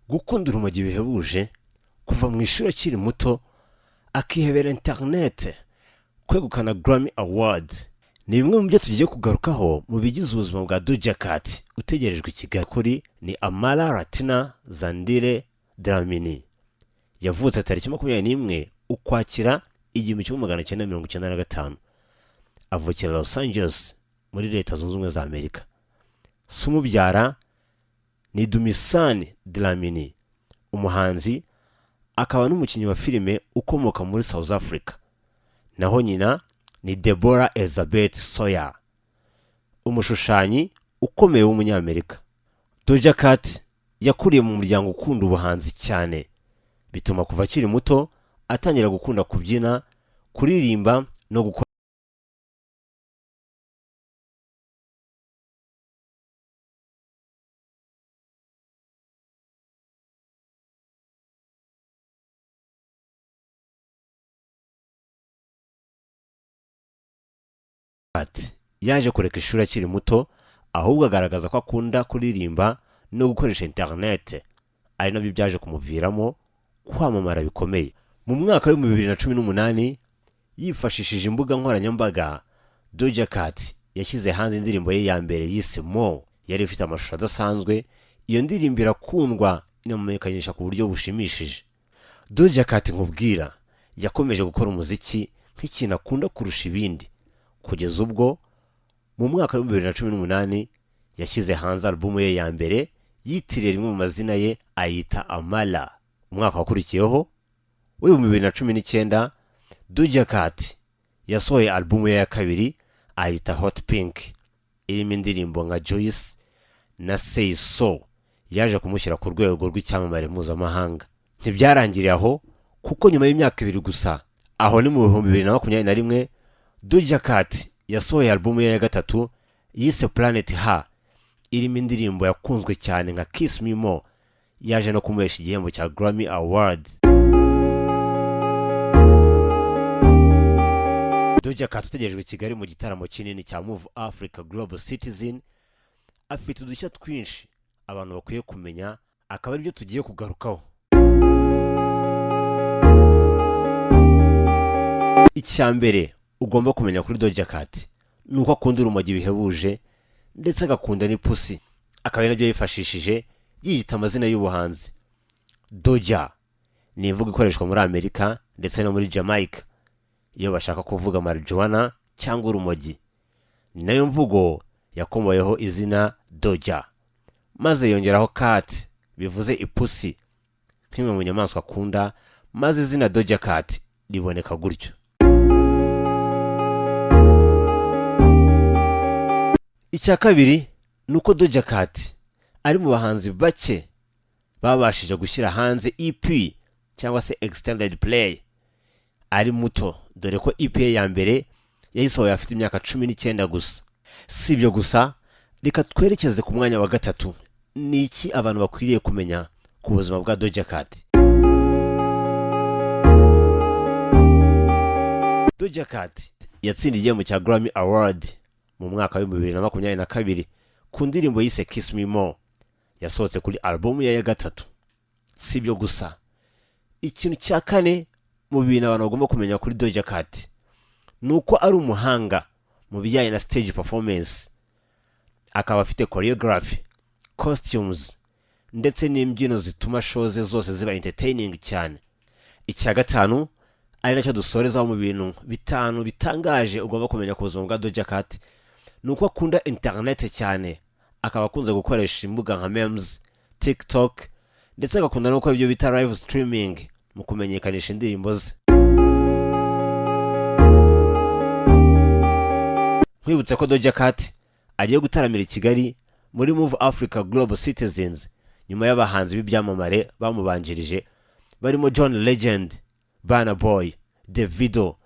gukunda urumogi bihebuje, kuva mu ishuri akiri muto akihebera internet, kwegukana Grammy Awards ni bimwe mu byo tugiye kugarukaho mu bigize ubuzima bwa Doja Cat utegerejwe Kigali. Kuri ni Amara Latina Zandile Dlamini, yavutse tariki 21 Ukwakira 1995, avukira Los Angeles muri Leta Zunze Ubumwe za Amerika. Sumubyara ni NDUMIWE Dlamini, umuhanzi akaba n'umukinnyi wa filime ukomoka muri South Africa. Naho nyina ni Deborah Elizabeth Sawyer, umushushanyi ukomeye w'umunyamerika. Doja Cat yakuriye mu muryango ukunda ubuhanzi cyane, bituma kuva akiri muto atangira gukunda kubyina, kuririmba no gukora yaje kureka ishuri akiri muto, ahubwo agaragaza ko akunda kuririmba no gukoresha internet, ari nabyo byaje kumuviramo kwamamara bikomeye. Mu mwaka wa 2018 yifashishije imbuga nkoranyambaga, Doja Cat yashyize hanze indirimbo ye ya mbere yise Mo, yari ifite amashusho adasanzwe. Iyo ndirimbo irakundwa inamumenyekanisha ku buryo bushimishije. Doja Cat nkubwira yakomeje gukora umuziki nk'ikintu akunda kurusha ibindi, kugeza ubwo mu mwaka wa 2018 yashyize hanze album ye ya mbere yitiriye rimwe mu mazina ye, ayita Amara. Umwaka wakurikiyeho wa 2019 Doja Cat yasohoye album ye ya kabiri ayita Hot Pink, irimo indirimbo nka Joyce na Say So, yaje kumushyira ku rwego rw'icyamamare mpuzamahanga. Ntibyarangiriye aho, kuko nyuma y'imyaka 2 gusa, aho ni mu 2021, Doja Cat yasohoye album ye ya gatatu yise Planet Ha, irimo indirimbo yakunzwe cyane nka Kiss Me More, yaje no kumuhesha igihembo cya Grammy Awards. Doja Cat utegerejwe Kigali mu gitaramo kinini cya Move Africa Global Citizen, afite udushya twinshi abantu bakwiye kumenya, akaba aribyo tugiye kugarukaho. Icyambere ugomba kumenya kuri Doja Cat nuko akunda urumogi bihebuje, ndetse agakunda n'ipusi, akaba nabyo yifashishije yiyita amazina y'ubuhanzi. Doja ni imvugo ikoreshwa muri Amerika ndetse no muri Jamaica iyo bashaka kuvuga marijuana cyangwa urumogi. Ni nayo mvugo yakomoyeho izina Doja, maze yongeraho Cat bivuze ipusi nk'imwe mu nyamaswa akunda, maze izina Doja Cat liboneka gutyo. Icya kabiri nuko Doja Cat ari mu bahanzi bake babashije gushyira hanze EP cyangwa se extended play ari muto, dore ko EP ya mbere yayisohoye afite imyaka 19 gusa. Si ibyo gusa, reka twerekeze ku mwanya wa gatatu. Ni iki abantu bakwiriye kumenya ku buzima bwa Doja Cat? Doja Cat yatsindiye igihembo cya Grammy Award mu mwaka wa 2022 ku ndirimbo yise Kiss Me More, yasohotse kuri album ye ya gatatu. Si ibyo gusa, ikintu cya kane mu bintu abantu bagomba kumenya kuri Doja Cat nuko ari umuhanga mu bijyanye na stage performance, akaba afite choreography, costumes ndetse n'imbyino zituma shows zose ziba entertaining cyane. Icya gatanu ari nacyo dusorezaho mu bintu bitanu bitangaje ugomba kumenya ku buzima bwa Doja Cat nuko akunda internet cyane, akaba akunze gukoresha imbuga nka memes, TikTok, ndetse agakunda no gukora ibyo bita live streaming mu kumenyekanisha indirimbo ze. Nkwibutsa ko Doja Cat agiye gutaramira i Kigali muri Move Africa Global Citizens nyuma y'abahanzi b'ibyamamare bamubanjirije barimo John Legend, Burna Boy, Davido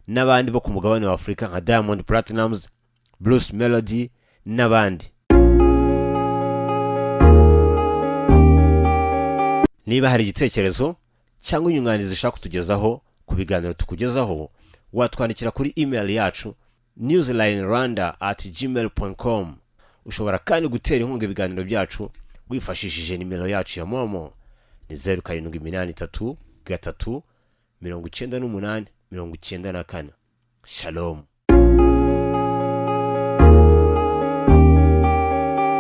n'abandi bo ku mugabane wa Afrika nka Diamond Platnumz, Bruce Melody n'abandi. Niba hari igitekerezo cyangwa inyunganizi ushaka kutugezaho ku biganiro tukugezaho, watwandikira kuri email yacu newslinerwanda@gmail.com. Ushobora kandi gutera inkunga ibiganiro byacu wifashishije nimero yacu ya Momo ni 0783 3 98 94. Shalom.